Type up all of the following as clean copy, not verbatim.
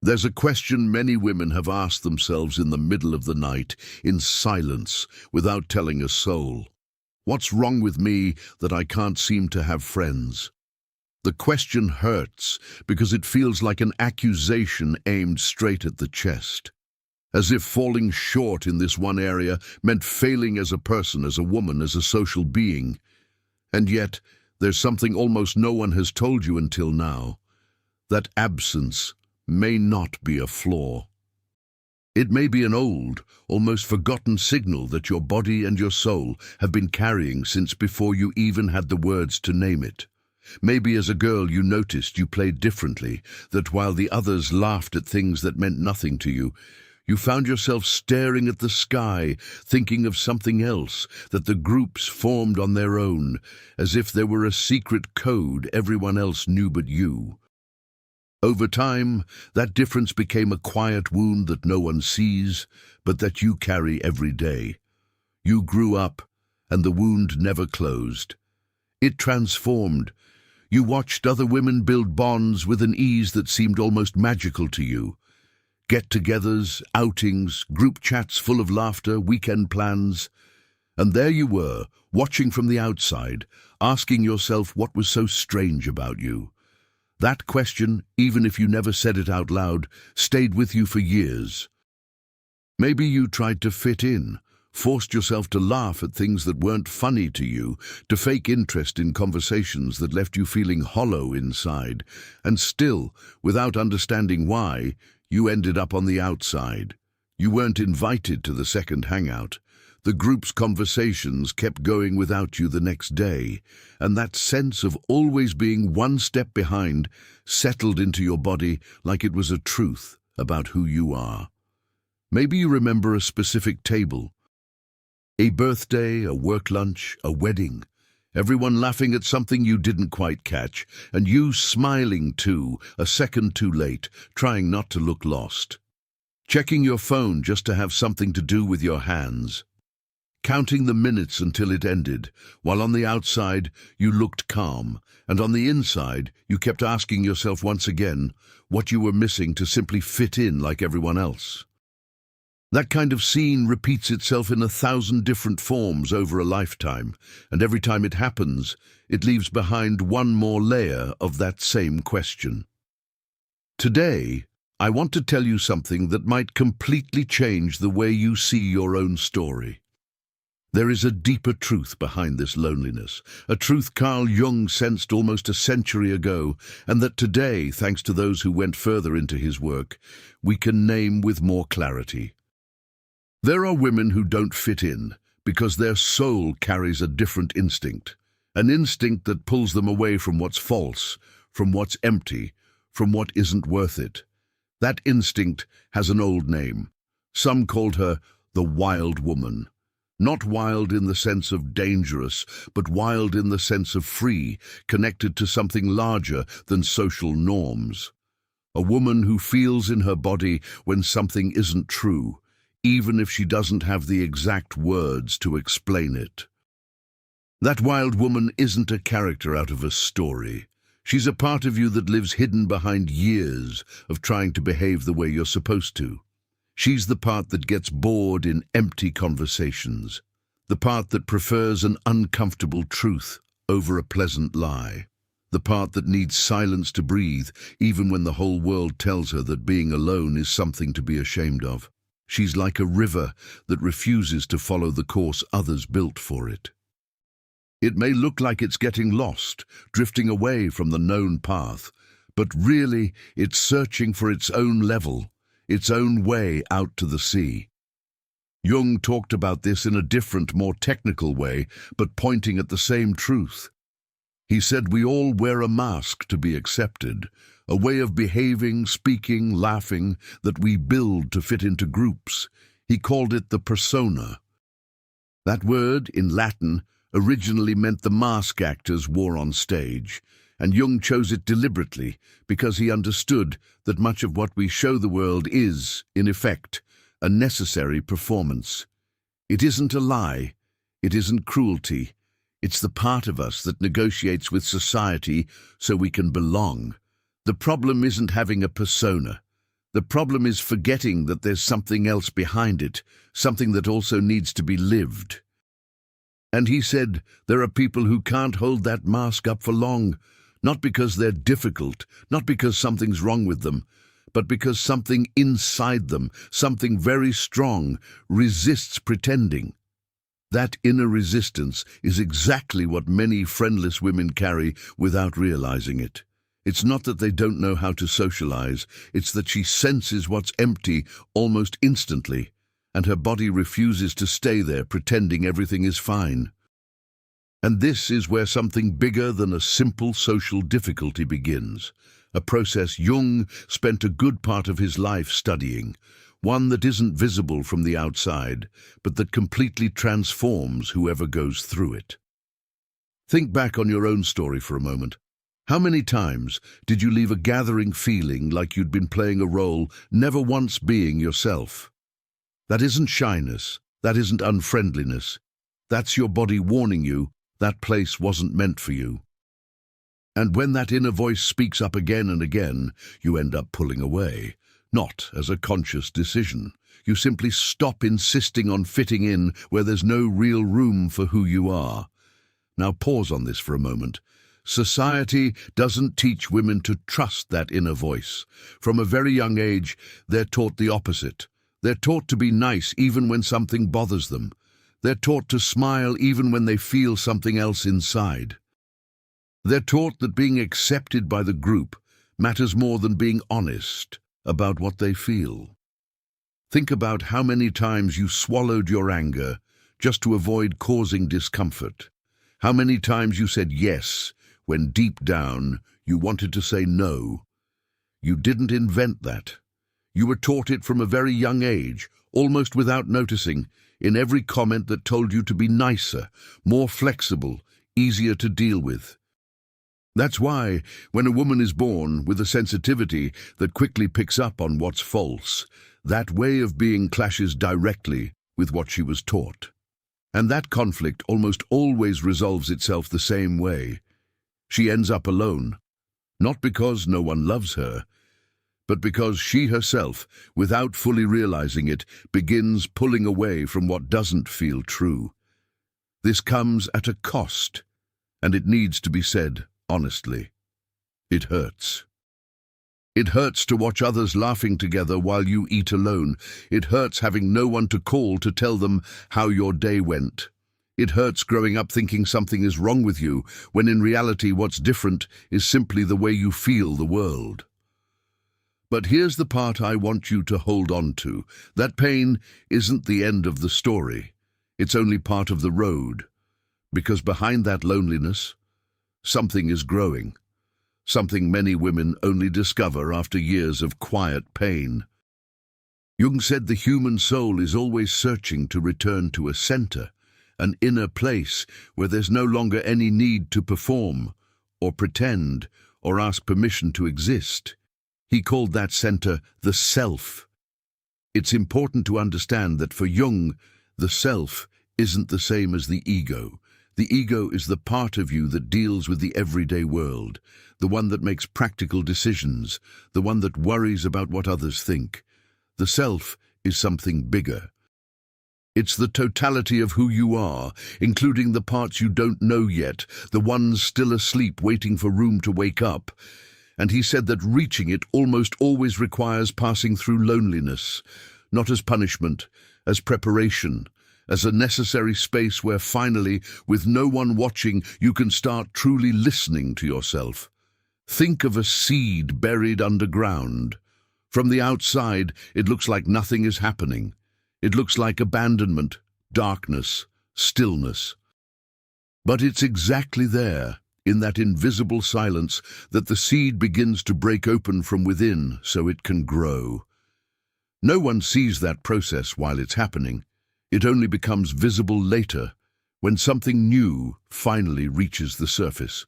There's a question many women have asked themselves in the middle of the night, in silence, without telling a soul. What's wrong with me that I can't seem to have friends? The question hurts because it feels like an accusation aimed straight at the chest. As if falling short in this one area meant failing as a person, as a woman, as a social being. And yet, there's something almost no one has told you until now. That absence may not be a flaw. It may be an old, almost forgotten signal that your body and your soul have been carrying since before you even had the words to name it. Maybe as a girl you noticed you played differently, that while the others laughed at things that meant nothing to you, you found yourself staring at the sky, thinking of something else, that the groups formed on their own, as if there were a secret code everyone else knew but you. Over time, that difference became a quiet wound that no one sees, but that you carry every day. You grew up, and the wound never closed. It transformed. You watched other women build bonds with an ease that seemed almost magical to you. Get-togethers, outings, group chats full of laughter, weekend plans. And there you were, watching from the outside, asking yourself what was so strange about you. That question, even if you never said it out loud, stayed with you for years. Maybe you tried to fit in, forced yourself to laugh at things that weren't funny to you, to fake interest in conversations that left you feeling hollow inside, and still, without understanding why, you ended up on the outside. You weren't invited to the second hangout. The group's conversations kept going without you the next day, and that sense of always being one step behind settled into your body like it was a truth about who you are. Maybe you remember a specific table, a birthday, a work lunch, a wedding, everyone laughing at something you didn't quite catch, and you smiling too, a second too late, trying not to look lost. Checking your phone just to have something to do with your hands. Counting the minutes until it ended, while on the outside you looked calm, and on the inside you kept asking yourself once again what you were missing to simply fit in like everyone else. That kind of scene repeats itself in 1,000 different forms over a lifetime, and every time it happens, it leaves behind one more layer of that same question. Today, I want to tell you something that might completely change the way you see your own story. There is a deeper truth behind this loneliness, a truth Carl Jung sensed almost a century ago, and that today, thanks to those who went further into his work, we can name with more clarity. There are women who don't fit in because their soul carries a different instinct, an instinct that pulls them away from what's false, from what's empty, from what isn't worth it. That instinct has an old name. Some called her the wild woman. Not wild in the sense of dangerous, but wild in the sense of free, connected to something larger than social norms. A woman who feels in her body when something isn't true, even if she doesn't have the exact words to explain it. That wild woman isn't a character out of a story. She's a part of you that lives hidden behind years of trying to behave the way you're supposed to. She's the part that gets bored in empty conversations, the part that prefers an uncomfortable truth over a pleasant lie, the part that needs silence to breathe even when the whole world tells her that being alone is something to be ashamed of. She's like a river that refuses to follow the course others built for it. It may look like it's getting lost, drifting away from the known path, but really it's searching for its own level, its own way out to the sea. Jung talked about this in a different, more technical way, but pointing at the same truth. He said we all wear a mask to be accepted, a way of behaving, speaking, laughing that we build to fit into groups. He called it the persona. That word, in Latin, originally meant the mask actors wore on stage, and Jung chose it deliberately because he understood that much of what we show the world is, in effect, a necessary performance. It isn't a lie, it isn't cruelty, it's the part of us that negotiates with society so we can belong. The problem isn't having a persona. The problem is forgetting that there's something else behind it, something that also needs to be lived. And he said, there are people who can't hold that mask up for long, not because they're difficult, not because something's wrong with them, but because something inside them, something very strong, resists pretending. That inner resistance is exactly what many friendless women carry without realizing it. It's not that they don't know how to socialize, it's that she senses what's empty almost instantly, and her body refuses to stay there pretending everything is fine. And this is where something bigger than a simple social difficulty begins, a process Jung spent a good part of his life studying, one that isn't visible from the outside, but that completely transforms whoever goes through it. Think back on your own story for a moment. How many times did you leave a gathering feeling like you'd been playing a role, never once being yourself? That isn't shyness, that isn't unfriendliness. That's your body warning you that place wasn't meant for you. And when that inner voice speaks up again and again, you end up pulling away, not as a conscious decision. You simply stop insisting on fitting in where there's no real room for who you are. Now pause on this for a moment. Society doesn't teach women to trust that inner voice. From a very young age, they're taught the opposite. They're taught to be nice even when something bothers them. They're taught to smile even when they feel something else inside. They're taught that being accepted by the group matters more than being honest about what they feel. Think about how many times you swallowed your anger just to avoid causing discomfort. How many times you said yes when deep down you wanted to say no. You didn't invent that. You were taught it from a very young age, almost without noticing, in every comment that told you to be nicer, more flexible, easier to deal with. That's why, when a woman is born with a sensitivity that quickly picks up on what's false, that way of being clashes directly with what she was taught. And that conflict almost always resolves itself the same way. She ends up alone, not because no one loves her, but because she herself, without fully realizing it, begins pulling away from what doesn't feel true. This comes at a cost, and it needs to be said honestly. It hurts. It hurts to watch others laughing together while you eat alone. It hurts having no one to call to tell them how your day went. It hurts growing up thinking something is wrong with you, when in reality what's different is simply the way you feel the world. But here's the part I want you to hold on to. That pain isn't the end of the story. It's only part of the road. Because behind that loneliness, something is growing. Something many women only discover after years of quiet pain. Jung said the human soul is always searching to return to a center, an inner place where there's no longer any need to perform, or pretend, or ask permission to exist. He called that center the self. It's important to understand that for Jung, the self isn't the same as the ego. The ego is the part of you that deals with the everyday world, the one that makes practical decisions, the one that worries about what others think. The self is something bigger. It's the totality of who you are, including the parts you don't know yet, the ones still asleep waiting for room to wake up. And he said that reaching it almost always requires passing through loneliness, not as punishment, as preparation, as a necessary space where finally, with no one watching, you can start truly listening to yourself. Think of a seed buried underground. From the outside, it looks like nothing is happening. It looks like abandonment, darkness, stillness. But it's exactly there, in that invisible silence, that the seed begins to break open from within so it can grow. No one sees that process while it's happening. It only becomes visible later, when something new finally reaches the surface.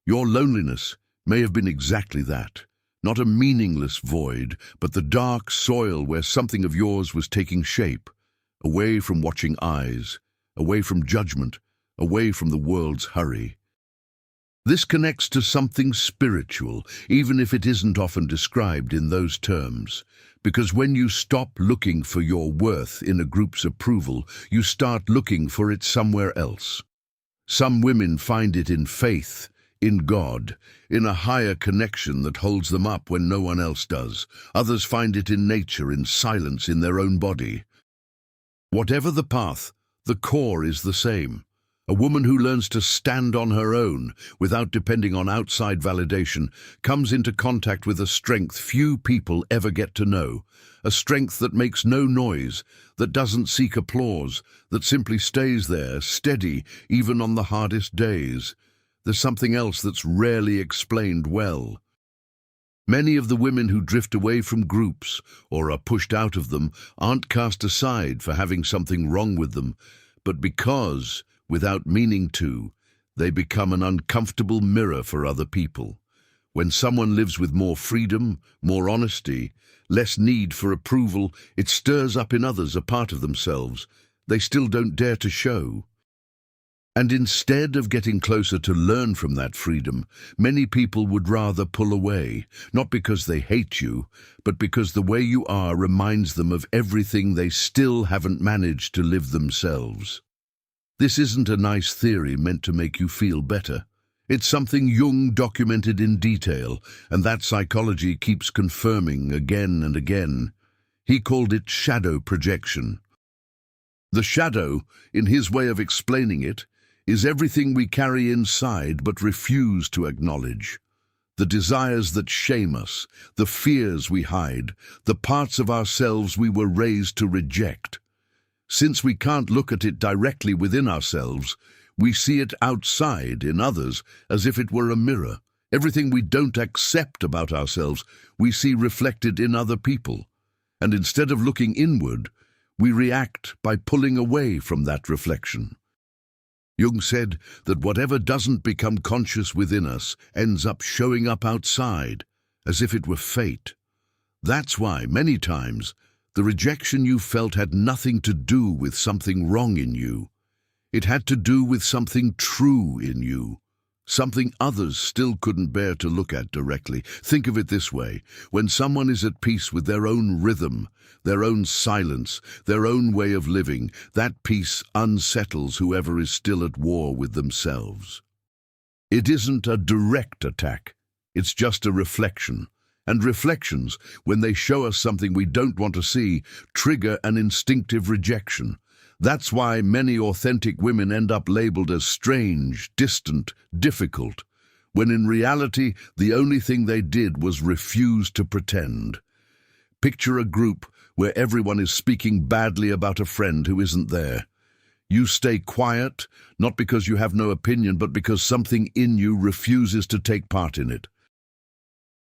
Your loneliness may have been exactly that. Not a meaningless void, but the dark soil where something of yours was taking shape, away from watching eyes, away from judgment, away from the world's hurry. This connects to something spiritual, even if it isn't often described in those terms. Because when you stop looking for your worth in a group's approval, you start looking for it somewhere else. Some women find it in faith, in God, in a higher connection that holds them up when no one else does. Others find it in nature, in silence, in their own body. Whatever the path, the core is the same. A woman who learns to stand on her own, without depending on outside validation, comes into contact with a strength few people ever get to know. A strength that makes no noise, that doesn't seek applause, that simply stays there, steady, even on the hardest days. There's something else that's rarely explained well. Many of the women who drift away from groups, or are pushed out of them, aren't cast aside for having something wrong with them, but because, without meaning to, they become an uncomfortable mirror for other people. When someone lives with more freedom, more honesty, less need for approval, it stirs up in others a part of themselves they still don't dare to show. And instead of getting closer to learn from that freedom, many people would rather pull away, not because they hate you, but because the way you are reminds them of everything they still haven't managed to live themselves. This isn't a nice theory meant to make you feel better. It's something Jung documented in detail, and that psychology keeps confirming again and again. He called it shadow projection. The shadow, in his way of explaining it, is everything we carry inside but refuse to acknowledge. The desires that shame us, the fears we hide, the parts of ourselves we were raised to reject. Since we can't look at it directly within ourselves, we see it outside in others as if it were a mirror. Everything we don't accept about ourselves, we see reflected in other people. And instead of looking inward, we react by pulling away from that reflection. Jung said that whatever doesn't become conscious within us ends up showing up outside, as if it were fate. That's why, many times, the rejection you felt had nothing to do with something wrong in you. It had to do with something true in you, something others still couldn't bear to look at directly. Think of it this way: when someone is at peace with their own rhythm, their own silence, their own way of living, that peace unsettles whoever is still at war with themselves. It isn't a direct attack, it's just a reflection. And reflections, when they show us something we don't want to see, trigger an instinctive rejection. That's why many authentic women end up labeled as strange, distant, difficult, when in reality the only thing they did was refuse to pretend. Picture a group where everyone is speaking badly about a friend who isn't there. You stay quiet, not because you have no opinion, but because something in you refuses to take part in it.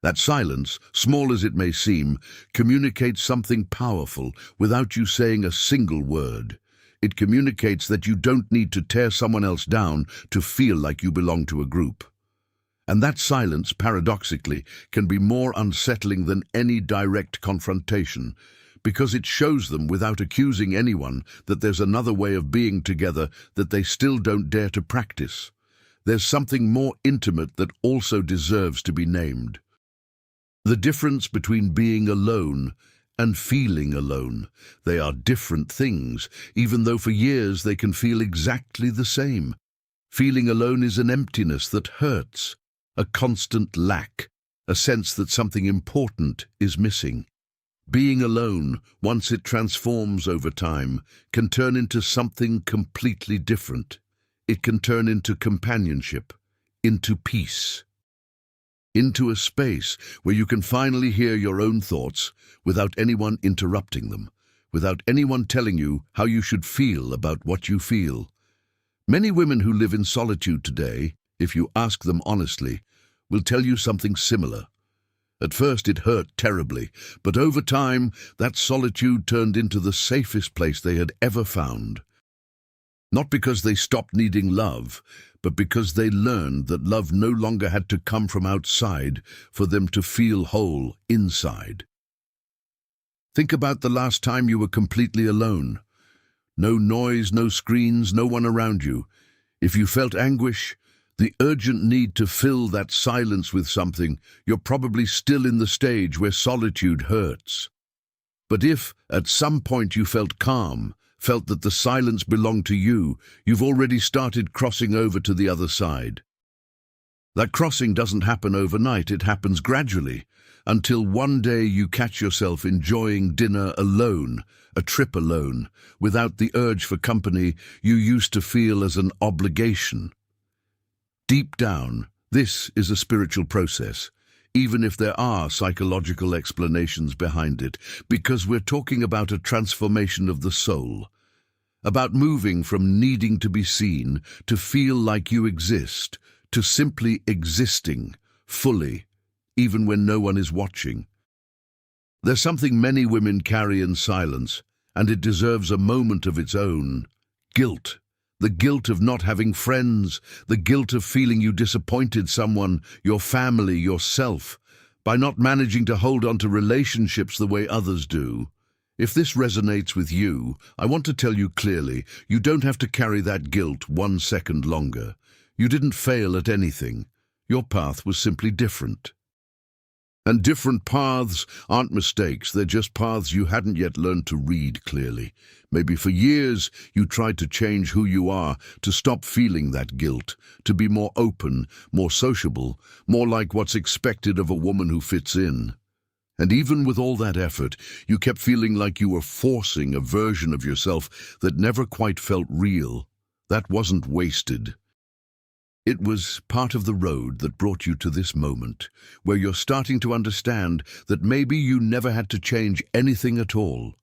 That silence, small as it may seem, communicates something powerful without you saying a single word. It communicates that you don't need to tear someone else down to feel like you belong to a group. And that silence, paradoxically, can be more unsettling than any direct confrontation, because it shows them, without accusing anyone, that there's another way of being together that they still don't dare to practice. There's something more intimate that also deserves to be named. The difference between being alone and feeling alone. They are different things, even though for years they can feel exactly the same. Feeling alone is an emptiness that hurts, a constant lack, a sense that something important is missing. Being alone, once it transforms over time, can turn into something completely different. It can turn into companionship, into peace, into a space where you can finally hear your own thoughts without anyone interrupting them, without anyone telling you how you should feel about what you feel. Many women who live in solitude today, if you ask them honestly, will tell you something similar. At first it hurt terribly, but over time that solitude turned into the safest place they had ever found. Not because they stopped needing love, but because they learned that love no longer had to come from outside for them to feel whole inside. Think about the last time you were completely alone. No noise, no screens, no one around you. If you felt anguish, The urgent need to fill that silence with something, you're probably still in the stage where solitude hurts. But if, at some point you felt calm, felt that the silence belonged to you, you've already started crossing over to the other side. That crossing doesn't happen overnight, it happens gradually, until one day you catch yourself enjoying dinner alone, a trip alone, without the urge for company you used to feel as an obligation. Deep down, this is a spiritual process, even if there are psychological explanations behind it, because we're talking about a transformation of the soul, about moving from needing to be seen to feel like you exist, to simply existing, fully, even when no one is watching. There's something many women carry in silence, and it deserves a moment of its own: guilt. The guilt of not having friends, the guilt of feeling you disappointed someone, your family, yourself, by not managing to hold on to relationships the way others do. If this resonates with you, I want to tell you clearly, you don't have to carry that guilt 1 second longer. You didn't fail at anything. Your path was simply different. And different paths aren't mistakes, they're just paths you hadn't yet learned to read clearly. Maybe for years you tried to change who you are, to stop feeling that guilt, to be more open, more sociable, more like what's expected of a woman who fits in. And even with all that effort, you kept feeling like you were forcing a version of yourself that never quite felt real. That wasn't wasted. It was part of the road that brought you to this moment, where you're starting to understand that maybe you never had to change anything at all.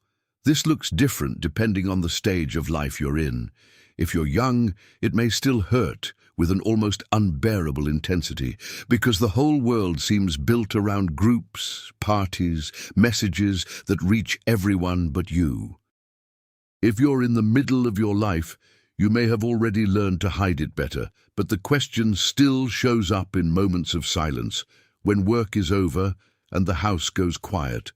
This looks different depending on the stage of life you're in. If you're young, it may still hurt with an almost unbearable intensity, because the whole world seems built around groups, parties, messages that reach everyone but you. If you're in the middle of your life, you may have already learned to hide it better, but the question still shows up in moments of silence, when work is over and the house goes quiet.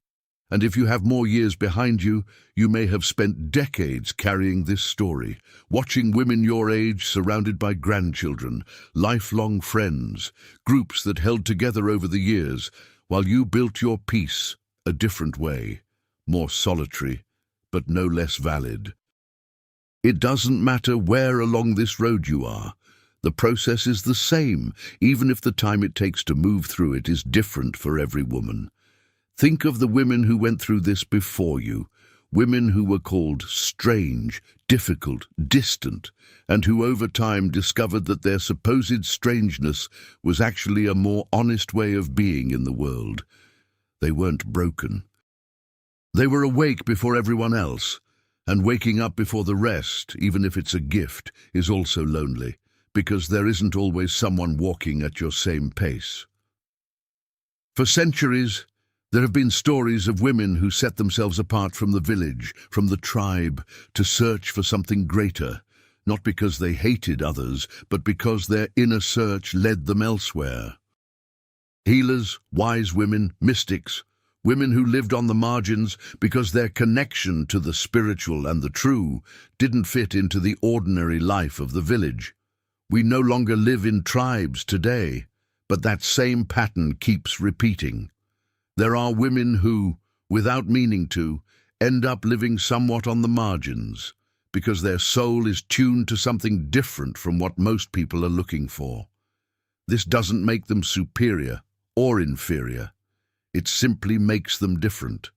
And if you have more years behind you, you may have spent decades carrying this story, watching women your age surrounded by grandchildren, lifelong friends, groups that held together over the years, while you built your peace a different way, more solitary, but no less valid. It doesn't matter where along this road you are. The process is the same, even if the time it takes to move through it is different for every woman. Think of the women who went through this before you, women who were called strange, difficult, distant, and who over time discovered that their supposed strangeness was actually a more honest way of being in the world. They weren't broken. They were awake before everyone else. And waking up before the rest, even if it's a gift, is also lonely, because there isn't always someone walking at your same pace. For centuries, there have been stories of women who set themselves apart from the village, from the tribe, to search for something greater, not because they hated others, but because their inner search led them elsewhere. Healers, wise women, mystics, women who lived on the margins because their connection to the spiritual and the true didn't fit into the ordinary life of the village. We no longer live in tribes today, but that same pattern keeps repeating. There are women who, without meaning to, end up living somewhat on the margins, because their soul is tuned to something different from what most people are looking for. This doesn't make them superior or inferior. It simply makes them different.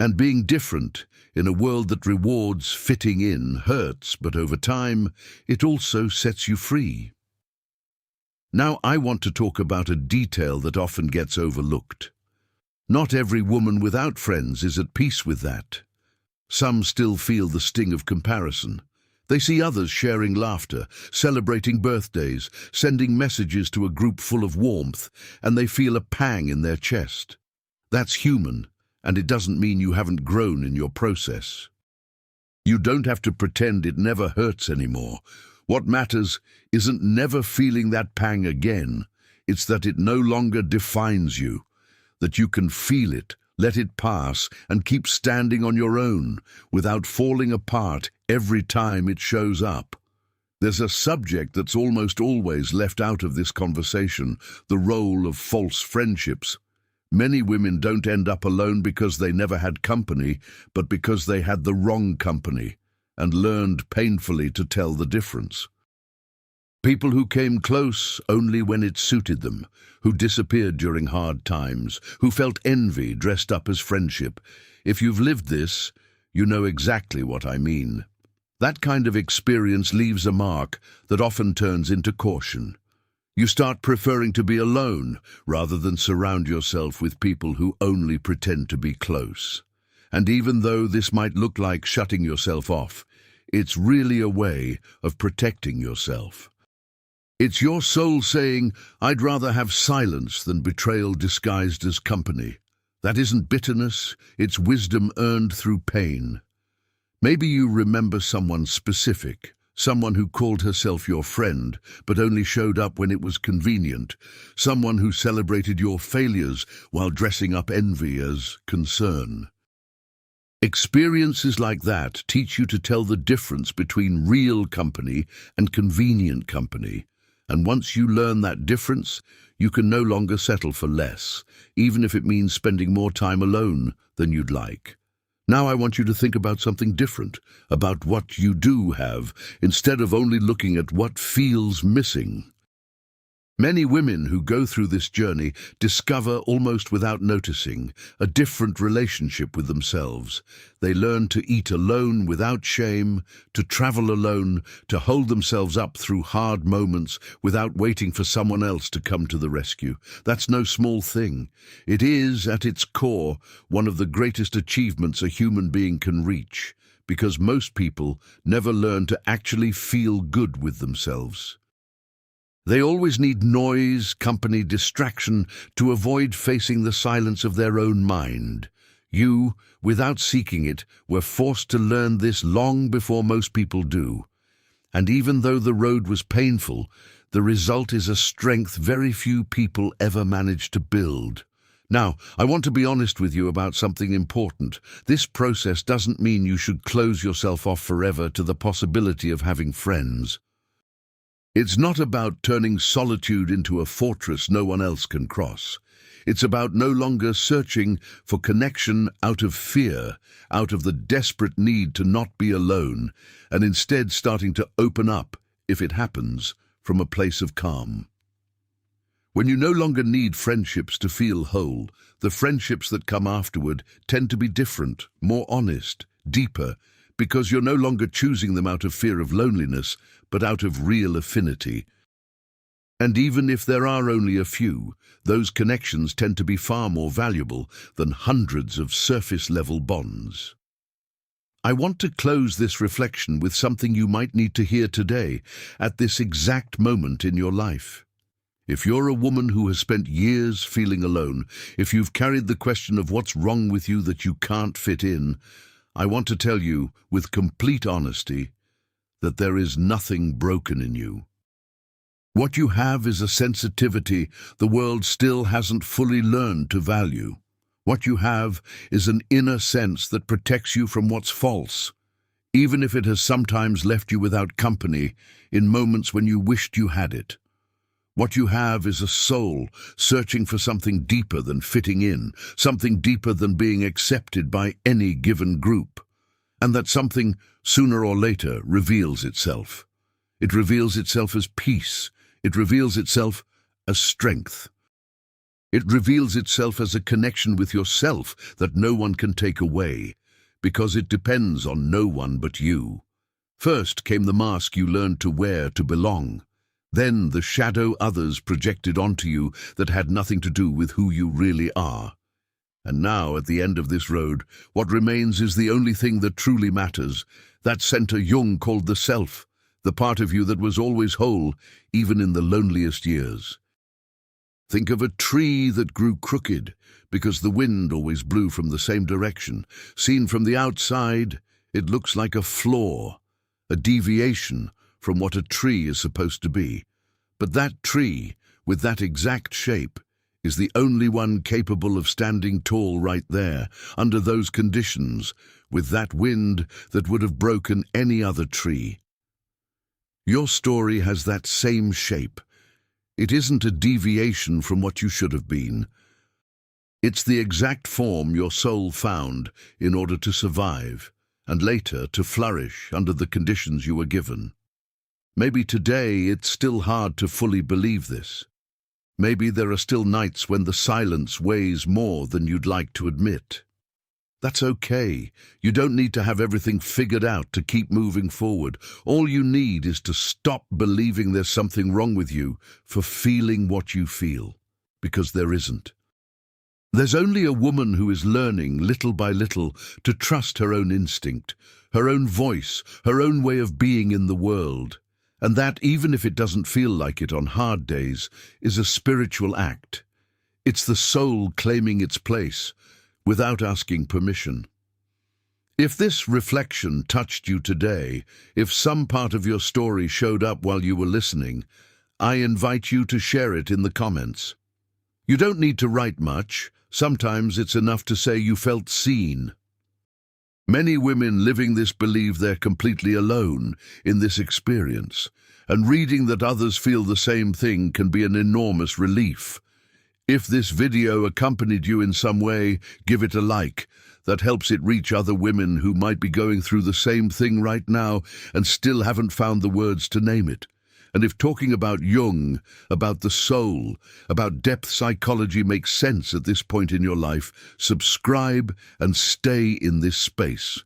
And being different, in a world that rewards fitting in, hurts, but over time, it also sets you free. Now I want to talk about a detail that often gets overlooked. Not every woman without friends is at peace with that. Some still feel the sting of comparison. They see others sharing laughter, celebrating birthdays, sending messages to a group full of warmth, and they feel a pang in their chest. That's human, and it doesn't mean you haven't grown in your process. You don't have to pretend it never hurts anymore. What matters isn't never feeling that pang again. It's that it no longer defines you, that you can feel it, let it pass, and keep standing on your own without falling apart every time it shows up. There's a subject that's almost always left out of this conversation, the role of false friendships. Many women don't end up alone because they never had company, but because they had the wrong company and learned painfully to tell the difference. People who came close only when it suited them, who disappeared during hard times, who felt envy dressed up as friendship. If you've lived this, you know exactly what I mean. That kind of experience leaves a mark that often turns into caution. You start preferring to be alone rather than surround yourself with people who only pretend to be close. And even though this might look like shutting yourself off, it's really a way of protecting yourself. It's your soul saying, "I'd rather have silence than betrayal disguised as company." That isn't bitterness, it's wisdom earned through pain. Maybe you remember someone specific, someone who called herself your friend, but only showed up when it was convenient, someone who celebrated your failures while dressing up envy as concern. Experiences like that teach you to tell the difference between real company and convenient company. And once you learn that difference, you can no longer settle for less, even if it means spending more time alone than you'd like. Now I want you to think about something different, about what you do have, instead of only looking at what feels missing. Many women who go through this journey discover, almost without noticing, a different relationship with themselves. They learn to eat alone without shame, to travel alone, to hold themselves up through hard moments without waiting for someone else to come to the rescue. That's no small thing. It is, at its core, one of the greatest achievements a human being can reach, because most people never learn to actually feel good with themselves. They always need noise, company, distraction to avoid facing the silence of their own mind. You, without seeking it, were forced to learn this long before most people do. And even though the road was painful, the result is a strength very few people ever manage to build. Now, I want to be honest with you about something important. This process doesn't mean you should close yourself off forever to the possibility of having friends. It's not about turning solitude into a fortress no one else can cross. It's about no longer searching for connection out of fear, out of the desperate need to not be alone, and instead starting to open up, if it happens, from a place of calm. When you no longer need friendships to feel whole, the friendships that come afterward tend to be different, more honest, deeper, because you're no longer choosing them out of fear of loneliness, but out of real affinity. And even if there are only a few, those connections tend to be far more valuable than hundreds of surface-level bonds. I want to close this reflection with something you might need to hear today, at this exact moment in your life. If you're a woman who has spent years feeling alone, if you've carried the question of what's wrong with you that you can't fit in, I want to tell you, with complete honesty, that there is nothing broken in you. What you have is a sensitivity the world still hasn't fully learned to value. What you have is an inner sense that protects you from what's false, even if it has sometimes left you without company in moments when you wished you had it. What you have is a soul searching for something deeper than fitting in, something deeper than being accepted by any given group. And that something, sooner or later, reveals itself. It reveals itself as peace. It reveals itself as strength. It reveals itself as a connection with yourself that no one can take away, because it depends on no one but you. First came the mask you learned to wear to belong. Then the shadow others projected onto you that had nothing to do with who you really are. And now, at the end of this road, what remains is the only thing that truly matters, that center Jung called the self, the part of you that was always whole, even in the loneliest years. Think of a tree that grew crooked, because the wind always blew from the same direction. Seen from the outside, it looks like a flaw, a deviation from what a tree is supposed to be. But that tree, with that exact shape, is the only one capable of standing tall right there, under those conditions, with that wind that would have broken any other tree. Your story has that same shape. It isn't a deviation from what you should have been. It's the exact form your soul found in order to survive, and later to flourish under the conditions you were given. Maybe today it's still hard to fully believe this. Maybe there are still nights when the silence weighs more than you'd like to admit. That's okay. You don't need to have everything figured out to keep moving forward. All you need is to stop believing there's something wrong with you for feeling what you feel, because there isn't. There's only a woman who is learning, little by little, to trust her own instinct, her own voice, her own way of being in the world. And that, even if it doesn't feel like it on hard days, is a spiritual act. It's the soul claiming its place, without asking permission. If this reflection touched you today, if some part of your story showed up while you were listening, I invite you to share it in the comments. You don't need to write much. Sometimes it's enough to say you felt seen. Many women living this believe they're completely alone in this experience, and reading that others feel the same thing can be an enormous relief. If this video accompanied you in some way, give it a like. That helps it reach other women who might be going through the same thing right now and still haven't found the words to name it. And if talking about Jung, about the soul, about depth psychology makes sense at this point in your life, subscribe and stay in this space.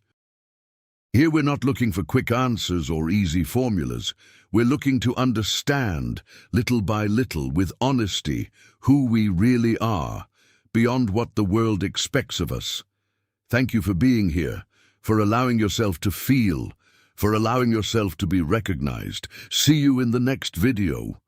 Here we're not looking for quick answers or easy formulas. We're looking to understand, little by little, with honesty, who we really are, beyond what the world expects of us. Thank you for being here, for allowing yourself to feel, for allowing yourself to be recognized. See you in the next video.